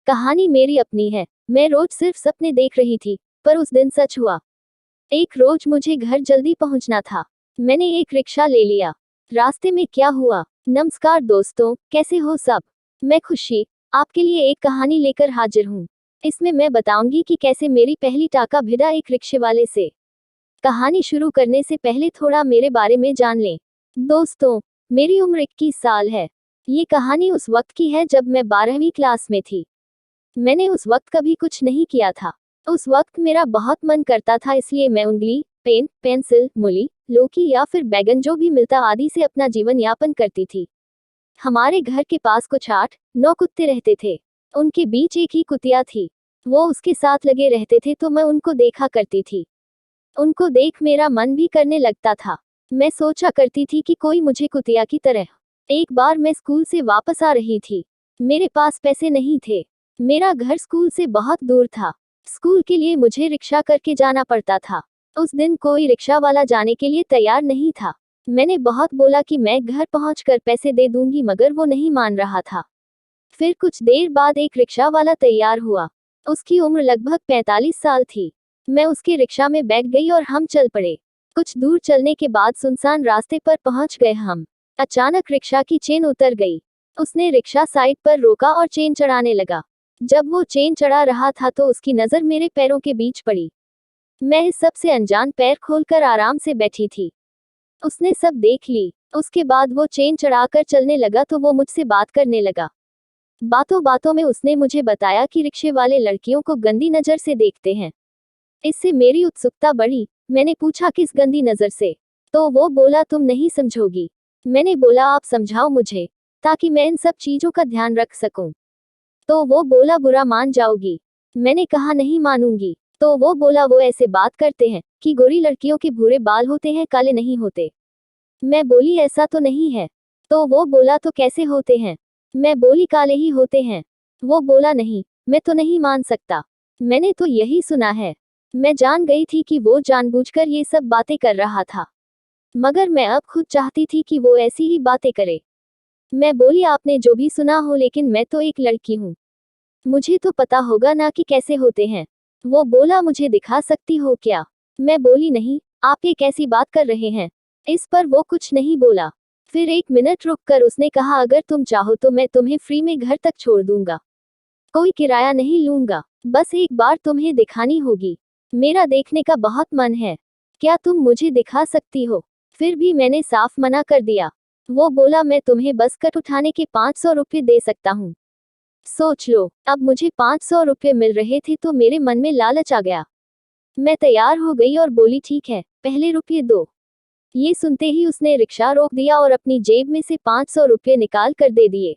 कहानी मेरी अपनी है। मैं रोज सिर्फ सपने देख रही थी, पर उस दिन सच हुआ। एक रोज मुझे घर जल्दी पहुंचना था। मैंने एक रिक्शा ले लिया। रास्ते में क्या हुआ? नमस्कार दोस्तों, कैसे हो सब? मैं खुशी आपके लिए एक कहानी लेकर हाजिर हूँ। इसमें मैं बताऊंगी कि कैसे मेरी पहली टाका भिड़ा एक रिक्शे वाले से। कहानी शुरू करने से पहले थोड़ा मेरे बारे में जान लें। दोस्तों, मेरी उम्र 21 साल है। ये कहानी उस वक्त की है जब मैं 12वीं क्लास में थी। मैंने उस वक्त कभी कुछ नहीं किया था। उस वक्त मेरा बहुत मन करता था, इसलिए मैं उंगली, पेन, पेंसिल, मूली, लौकी या फिर बैगन जो भी मिलता आदि से अपना जीवन यापन करती थी। हमारे घर के पास कुछ 8-9 कुत्ते रहते थे। उनके बीच एक ही कुतिया थी। वो उसके साथ लगे रहते थे तो मैं उनको देखा करती थी। उनको देख मेरा मन भी करने लगता था। मैं सोचा करती थी कि कोई मुझे कुतिया की तरह। एक बार मैं स्कूल से वापस आ रही थी। मेरे पास पैसे नहीं थे। मेरा घर स्कूल से बहुत दूर था। स्कूल के लिए मुझे रिक्शा करके जाना पड़ता था। उस दिन कोई रिक्शा वाला जाने के लिए तैयार नहीं था। मैंने बहुत बोला कि मैं घर पहुंचकर पैसे दे दूंगी, मगर वो नहीं मान रहा था। फिर कुछ देर बाद एक रिक्शा वाला तैयार हुआ। उसकी उम्र लगभग 45 साल थी। मैं उसके रिक्शा में बैठ गई और हम चल पड़े। कुछ दूर चलने के बाद सुनसान रास्ते पर पहुंच गए हम। अचानक रिक्शा की चेन उतर गई। उसने रिक्शा साइड पर रोका और चेन चढ़ाने लगा। जब वो चेन चढ़ा रहा था तो उसकी नज़र मेरे पैरों के बीच पड़ी। मैं इस सब से अनजान पैर खोलकर आराम से बैठी थी। उसने सब देख ली। उसके बाद वो चेन चढ़ाकर चलने लगा तो वो मुझसे बात करने लगा। बातों बातों में उसने मुझे बताया कि रिक्शे वाले लड़कियों को गंदी नज़र से देखते हैं। इससे मेरी उत्सुकता बढ़ी। मैंने पूछा किस गंदी नज़र से? तो वो बोला तुम नहीं समझोगी। मैंने बोला आप समझाओ मुझे, ताकि मैं इन सब चीज़ों का ध्यान रख सकूं। तो वो बोला बुरा मान जाओगी। मैंने कहा नहीं मानूंगी। तो वो बोला वो ऐसे बात करते हैं कि गोरी लड़कियों के भूरे बाल होते हैं, काले नहीं होते। मैं बोली ऐसा तो नहीं है। तो वो बोला तो कैसे होते हैं? मैं बोली काले ही होते हैं। वो बोला नहीं, मैं तो नहीं मान सकता। मैंने तो यही सुना है। मैं जान गई थी कि वो जानबूझकर ये सब बातें कर रहा था, मगर मैं अब खुद चाहती थी कि वो ऐसी ही बातें करे। मैं बोली आपने जो भी सुना हो, लेकिन मैं तो एक लड़की हूँ, मुझे तो पता होगा ना कि कैसे होते हैं। वो बोला मुझे दिखा सकती हो क्या? मैं बोली नहीं, आप ये कैसी बात कर रहे हैं? इस पर वो कुछ नहीं बोला। फिर 1 मिनट रुककर उसने कहा अगर तुम चाहो तो मैं तुम्हें फ्री में घर तक छोड़ दूंगा। कोई किराया नहीं लूंगा। बस एक बार तुम्हें दिखानी होगी। मेरा देखने का बहुत मन है। क्या तुम मुझे दिखा सकती हो? फिर भी मैंने साफ मना कर दिया। वो बोला मैं तुम्हें बस कट उठाने के 500 रुपये दे सकता हूँ। सोच लो, अब मुझे 500 रुपये मिल रहे थे तो मेरे मन में लालच आ गया। मैं तैयार हो गई और बोली ठीक है, पहले रुपये दो। ये सुनते ही उसने रिक्शा रोक दिया और अपनी जेब में से 500 रुपये निकाल कर दे दिए।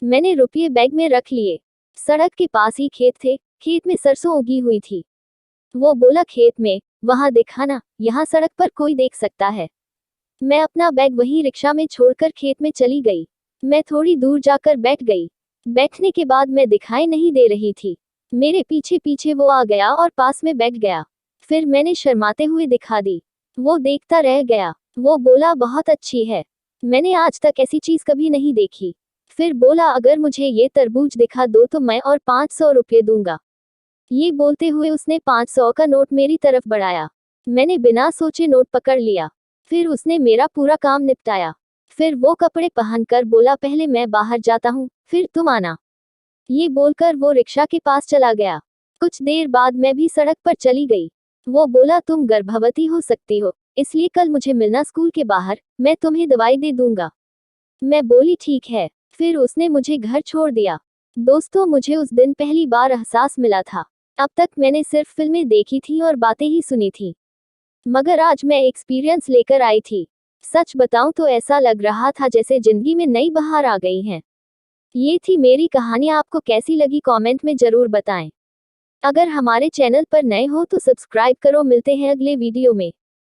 मैंने रुपये बैग में रख लिए। सड़क के पास ही खेत थे। खेत में सरसों उगी हुई थी। वो बोला खेत में? वहां दिखाना, यहाँ सड़क पर कोई देख सकता है। मैं अपना बैग वहीं रिक्शा में छोड़कर खेत में चली गई। मैं थोड़ी दूर जाकर बैठ गई। बैठने के बाद मैं दिखाई नहीं दे रही थी। मेरे पीछे पीछे वो आ गया और पास में बैठ गया। फिर मैंने शर्माते हुए दिखा दी। वो देखता रह गया। वो बोला बहुत अच्छी है, मैंने आज तक ऐसी चीज कभी नहीं देखी। फिर बोला अगर मुझे ये तरबूज दिखा दो तो मैं और 500 रुपये दूंगा। ये बोलते हुए उसने 500 का नोट मेरी तरफ बढ़ाया। मैंने बिना सोचे नोट पकड़ लिया। फिर उसने मेरा पूरा काम निपटाया। फिर वो कपड़े पहनकर बोला पहले मैं बाहर जाता हूँ, फिर तुम आना। ये बोलकर वो रिक्शा के पास चला गया। कुछ देर बाद मैं भी सड़क पर चली गई। वो बोला तुम गर्भवती हो सकती हो, इसलिए कल मुझे मिलना स्कूल के बाहर, मैं तुम्हें दवाई दे दूंगा। मैं बोली ठीक है। फिर उसने मुझे घर छोड़ दिया। दोस्तों, मुझे उस दिन पहली बार एहसास मिला था। अब तक मैंने सिर्फ फिल्में देखी थी और बातें ही सुनी थी, मगर आज मैं एक्सपीरियंस लेकर आई थी। सच बताऊं तो ऐसा लग रहा था जैसे जिंदगी में नई बहार आ गई है। ये थी मेरी कहानी। आपको कैसी लगी कमेंट में जरूर बताएं। अगर हमारे चैनल पर नए हो तो सब्सक्राइब करो। मिलते हैं अगले वीडियो में।